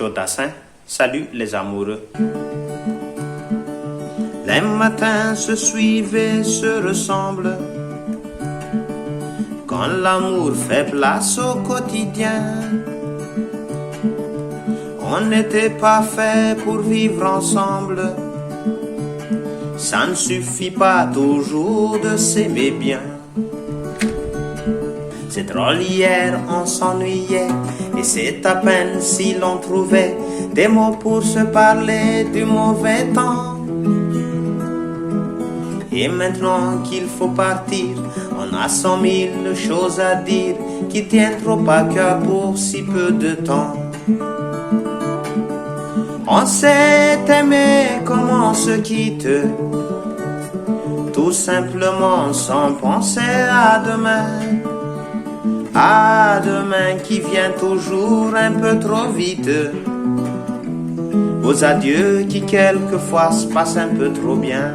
Chaudassin, salut les amoureux. Les matins se suivent et se ressemblent. Quand l'amour fait place au quotidien, on n'était pas fait pour vivre ensemble. Ça ne suffit pas toujours de s'aimer bien. C'est drôle, hier on s'ennuyait, et c'est à peine si l'on trouvait des mots pour se parler du mauvais temps. Et maintenant qu'il faut partir, on a 100 000 choses à dire qui tiennent trop à cœur pour si peu de temps. On s'est aimé comme on se quitte, tout simplement sans penser à demain qui vient toujours un peu trop vite, aux adieux qui quelquefois se passent un peu trop bien.